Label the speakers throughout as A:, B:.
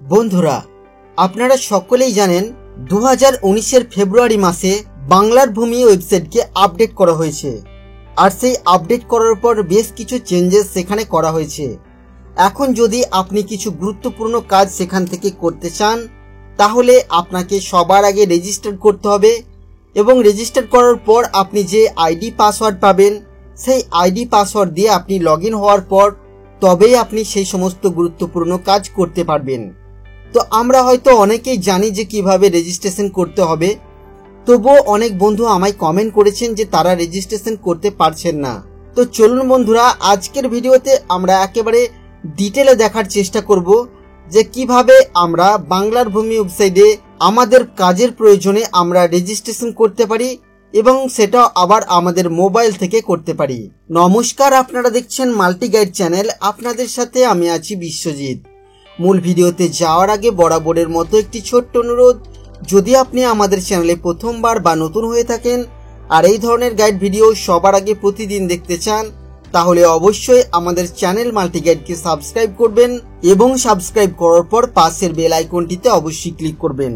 A: বন্ধুরা, আপনারা সকলেই জানেন 2019 ফেব্রুয়ারি মাসে বাংলার ভূমি ওয়েবসাইটকে আপডেট করা হয়েছে। আর সেই আপডেট করার পর বেশ কিছু চেঞ্জেস সেখানে করা হয়েছে। এখন যদি আপনি কিছু গুরুত্বপূর্ণ কাজ সেখান থেকে করতে চান, তাহলে আপনাকে সবার আগে রেজিস্টার করতে হবে এবং রেজিস্টার করার পর আপনি যে আইডি পাসওয়ার্ড পাবেন, সেই আইডি পাসওয়ার্ড দিয়ে আপনি লগইন হওয়ার পর তবেই আপনি সেই সমস্ত গুরুত্বপূর্ণ কাজ করতে পারবেন। তো আমরা হয়তো অনেকেই জানি যে কিভাবে রেজিস্ট্রেশন করতে হবে, তবুও অনেক বন্ধু আমায় কমেন্ট করেছেন যে তারা রেজিস্ট্রেশন করতে পারছেন না। তো চলুন বন্ধুরা, আজকের ভিডিওতে আমরা একেবারে ডিটেলে দেখার চেষ্টা করব যে কিভাবে আমরা বাংলার ভূমি ওয়েবসাইটে আমাদের কাজের প্রয়োজনে আমরা রেজিস্ট্রেশন করতে পারি এবং সেটা আবার আমাদের মোবাইল থেকে করতে পারি। নমস্কার, আপনারা দেখছেন মাল্টি গাইড চ্যানেল। আপনাদের সাথে আমি আছি বিশ্বজিৎ। মূল ভিডিওতে যাওয়ার আগে বরাবরের মতো একটি ছোট্ট অনুরোধ, যদি আপনি আমাদের চ্যানেলে প্রথমবার বা নতুন হয়ে থাকেন আর এই ধরনের গাইড ভিডিও সবার আগে প্রতিদিন দেখতে চান, তাহলে অবশ্যই আমাদের চ্যানেল মাল্টি গাইডকে সাবস্ক্রাইব করবেন এবং সাবস্ক্রাইব করার পর পাশের বেল আইকনটিতে অবশ্যই ক্লিক করবেন।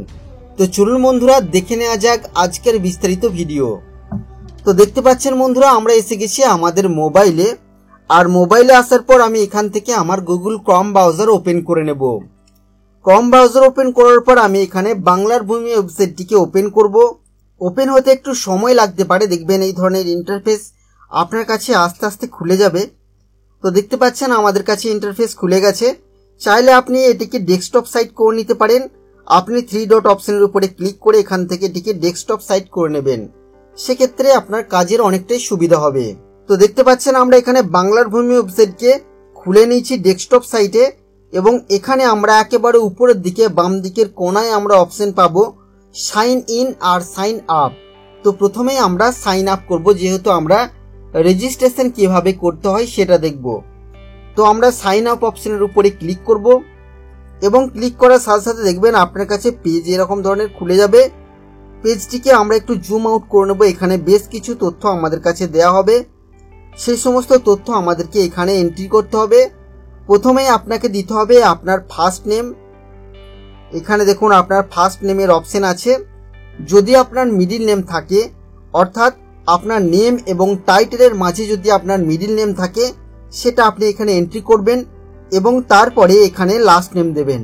A: তো চলুন বন্ধুরা, দেখে নেওয়া যাক আজকের বিস্তারিত ভিডিও। তো দেখতে পাচ্ছেন বন্ধুরা, আমরা এসে গেছি আমাদের মোবাইলে। আর মোবাইলে আসার পর আমি এখান থেকে আমার গুগল ক্রোম ব্রাউজার ওপেন করে নেব। ক্রোম ব্রাউজার ওপেন করার পর আমি এখানে বাংলার ভূমি ওয়েবসাইটটিকে ওপেন করব। ওপেন হতে একটু সময় লাগতে পারে, দেখবেন এই ধরনের ইন্টারফেস আপনার কাছে আস্তে আস্তে খুলে যাবে। তো দেখতে পাচ্ছেন আমাদের কাছে ইন্টারফেস খুলে গেছে। চাইলে আপনি এটিকে ডেস্কটপ সাইট করে নিতে পারেন। আপনি 3 ডট অপশনের উপরে ক্লিক করে এখান থেকে এটিকে ডেস্কটপ সাইট করে নেবেন, সেক্ষেত্রে আপনার কাজের অনেকটাই সুবিধা হবে। তো দেখতে পাচ্ছেন আমরা এখানে বাংলার ভূমি ওয়েবসাইটকে খুলে নিয়েছি ডেস্কটপ সাইটে এবং এখানে আমরা একেবারে উপরের দিকে বাম দিকের কোনায় আমরা অপশন পাবো সাইন ইন আর সাইন আপ। তো প্রথমেই আমরা সাইন আপ করব, যেহেতু আমরা রেজিস্ট্রেশন কিভাবে করতে হয় সেটা দেখব। তো আমরা সাইন আপ অপশনের উপরে ক্লিক করব এবং ক্লিক করার সাথে সাথে দেখবেন আপনার কাছে পেজ এরকম ধরনের খুলে যাবে। পেজটিকে আমরা একটু জুম আউট করে নেব। এখানে বেশ কিছু তথ্য আমাদের কাছে দেয়া হবে, সেই সমস্ত তথ্য আমাদেরকে এখানে এন্ট্রি করতে হবে। প্রথমেই আপনাকে দিতে হবে আপনার ফার্স্ট নেম। এখানে দেখুন আপনার ফার্স্ট নেমের অপশন আছে। যদি আপনার মিডিল নেম থাকে, অর্থাৎ আপনার নেম এবং টাইটেলের মাঝে যদি আপনার মিডিল নেম থাকে, সেটা আপনি এখানে এন্ট্রি করবেন এবং তারপরে এখানে লাস্ট নেম দেবেন।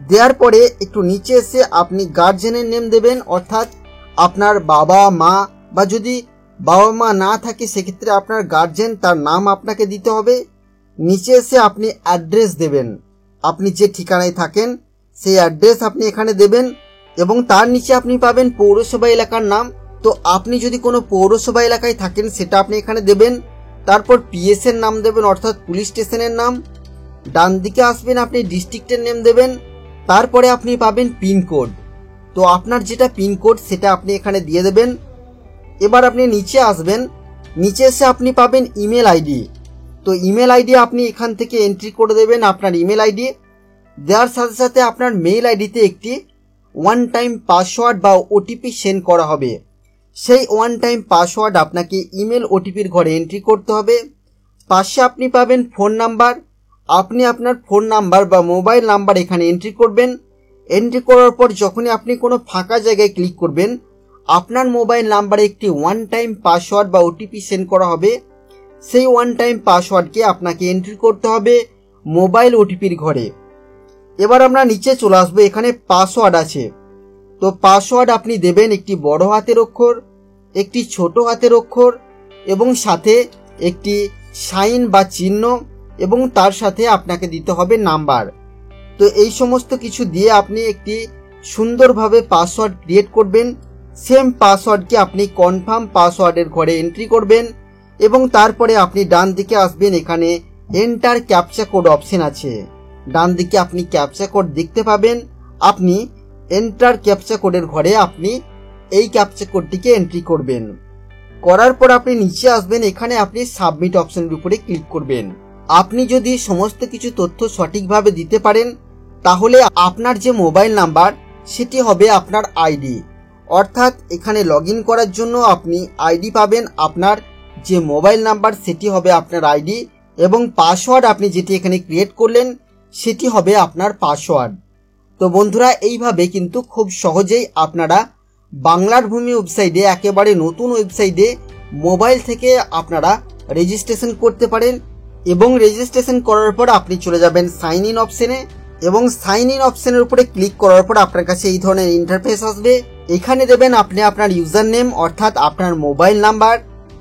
A: দেওয়ার পরে একটু নিচে এসে আপনি গার্জেনের নেম দেবেন, অর্থাৎ আপনার বাবা মা, বা যদি বাবা মা না থাকে সেক্ষেত্রে আপনার গার্জেন, তার নাম আপনাকে দিতে হবে। নিচে এসে আপনি অ্যাড্রেস দেবেন, আপনি যে ঠিকানায় থাকেন সেই অ্যাড্রেস আপনি এখানে দেবেন এবং তার নিচে আপনি পাবেন পৌরসভা এলাকার নাম। তো আপনি যদি কোনো পৌরসভা এলাকায় থাকেন সেটা আপনি এখানে দেবেন। তারপর পিএস এর নাম দেবেন, অর্থাৎ পুলিশ স্টেশনের নাম। ডান দিকে আসবেন, আপনি ডিস্ট্রিক্টের নেম দেবেন। তারপরে আপনি পাবেন পিনকোড। তো আপনার যেটা পিনকোড সেটা আপনি এখানে দিয়ে দেবেন। এবার আপনি নিচে আসবেন, নিচে এসে আপনি পাবেন ইমেল আইডি। তো ইমেল আইডি আপনি এখান থেকে এন্ট্রি করে দেবেন আপনার ইমেল আইডি। দেওয়ার সাথে সাথে আপনার মেইল আইডিতে একটি ওয়ান টাইম পাসওয়ার্ড বা ওটিপি সেন্ড করা হবে। সেই ওয়ান টাইম পাসওয়ার্ড আপনাকে ইমেল ওটিপির ঘরে এন্ট্রি করতে হবে। পাশে আপনি পাবেন ফোন নাম্বার। আপনি আপনার ফোন নাম্বার বা মোবাইল নাম্বার এখানে এন্ট্রি করবেন। এন্ট্রি করার পর যখনই আপনি কোনো ফাঁকা জায়গায় ক্লিক করবেন, আপনার মোবাইল নাম্বারে একটি ওয়ান টাইম পাসওয়ার্ড বা ওটিপি সেন্ড করা হবে। সেই ওয়ান টাইম পাসওয়ার্ডকে আপনাকে এন্ট্রি করতে হবে মোবাইল ওটিপির ঘরে। এবার আমরা নিচে চলে আসবো, এখানে পাসওয়ার্ড আছে। তো পাসওয়ার্ড আপনি দেবেন একটি বড় হাতের অক্ষর, একটি ছোট হাতের অক্ষর এবং সাথে একটি সাইন বা চিহ্ন এবং তার সাথে আপনাকে দিতে হবে নাম্বার। তো এই সমস্ত কিছু দিয়ে আপনি একটি সুন্দরভাবে পাসওয়ার্ড ক্রিয়েট করবেন। সেম পাসওয়ার্ডকে আপনি কনফার্ম পাসওয়ার্ডের ঘরে এন্ট্রি করবেন এবং তারপরে আপনি ডান দিকে আসবেন, এখানে এন্টার ক্যাপচা কোড অপশন আছে। ডান দিকে আপনি ক্যাপচা কোড দেখতে পাবেন। আপনি এন্টার ক্যাপচা কোডের ঘরে আপনি এই ক্যাপচা কোডটিকে এন্ট্রি করবেন। করার পর আপনি নিচে আসবেন, এখানে আপনি সাবমিট অপশনের উপরে ক্লিক করবেন। আপনি যদি সমস্ত কিছু তথ্য সঠিকভাবে দিতে পারেন, তাহলে আপনার যে মোবাইল নাম্বার সেটি হবে আপনার আইডি। অর্থাৎ এখানে লগ ইন করার জন্য আপনি আইডি পাবেন, আপনার যে মোবাইল নাম্বার সেটি হবে আপনার আইডি এবং পাসওয়ার্ড আপনি যেটি এখানে ক্রিয়েট করলেন সেটি হবে আপনার পাসওয়ার্ড। তো বন্ধুরা, এইভাবে কিন্তু খুব সহজেই আপনারা বাংলার ভূমি ওয়েবসাইটে, একেবারে নতুন ওয়েবসাইটে মোবাইল থেকে আপনারা রেজিস্ট্রেশন করতে পারেন। এবং রেজিস্ট্রেশন করার পর আপনি চলে যাবেন সাইন ইন অপশনে, এবং সাইন ইন অপশনের উপরে ক্লিক করার পর আপনার কাছে এই ধরনের ইন্টারফেস আসবে। এখানে দেবেন আপনি আপনার ইউজার নেম অর্থাৎ আপনার মোবাইল নাম্বার,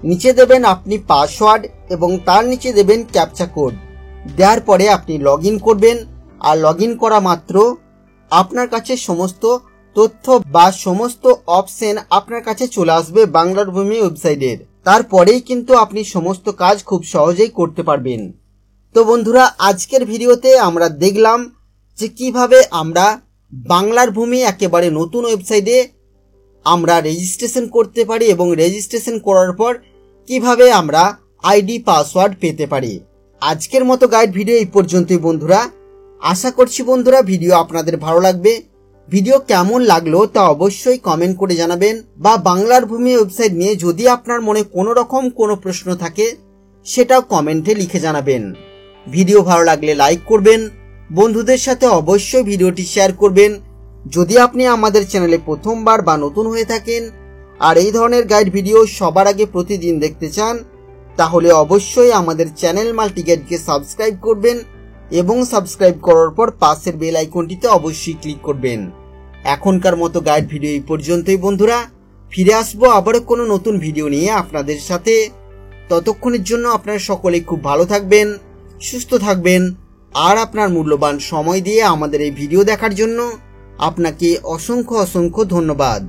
A: নিচে দেবেন আপনি পাসওয়ার্ড এবং তার নিচে দেবেন ক্যাপচা কোড। দেওয়ার পরে আপনি লগ ইন করবেন, আর লগ ইন করা মাত্র আপনার কাছে সমস্ত তথ্য বা সমস্ত অপশন আপনার কাছে চলে আসবে বাংলার ভূমি ওয়েবসাইটের। তারপরেই কিন্তু আপনি সমস্ত কাজ খুব সহজেই করতে পারবেন। তো বন্ধুরা, আজকের ভিডিওতে আমরা দেখলাম যে কিভাবে আমরা বাংলার ভূমি একেবারে নতুন ওয়েবসাইটে আমরা রেজিস্ট্রেশন করতে পারি এবং রেজিস্ট্রেশন করার পর কিভাবে আমরা আইডি পাসওয়ার্ড পেতে পারি। আজকের মতো গাইড ভিডিও এই পর্যন্তই বন্ধুরা। আশা করছি বন্ধুরা ভিডিও আপনাদের ভালো লাগবে। ভিডিও কেমন লাগলো তা অবশ্যই কমেন্ট করে জানাবেন, বা বাংলার ভূমি ওয়েবসাইট নিয়ে যদি আপনার মনে কোনো রকম কোনো প্রশ্ন থাকে সেটাও কমেন্টে লিখে জানাবেন। ভিডিও ভালো লাগলে লাইক করবেন, বন্ধুদের সাথে অবশ্যই ভিডিওটি শেয়ার করবেন। যদি আপনি আমাদের চ্যানেলে প্রথমবার বা নতুন হয়ে থাকেন আর এই ধরনের গাইড ভিডিও সবার আগে প্রতিদিন দেখতে চান, তাহলে অবশ্যই আমাদের চ্যানেল মাল্টিগাইডকে সাবস্ক্রাইব করবেন এবং সাবস্ক্রাইব করার পর পাশের বেল আইকনটিতে অবশ্যই ক্লিক করবেন। এখনকার মতো গাইড ভিডিও এই পর্যন্তই বন্ধুরা। ফিরে আসবো আবারও কোনো নতুন ভিডিও নিয়ে আপনাদের সাথে। ততক্ষণের জন্য আপনারা সকলেই খুব ভালো থাকবেন, সুস্থ থাকবেন, আর আপনার মূল্যবান সময় দিয়ে আমাদের এই ভিডিও দেখার জন্য আপনাকে অসংখ্য অসংখ্য ধন্যবাদ।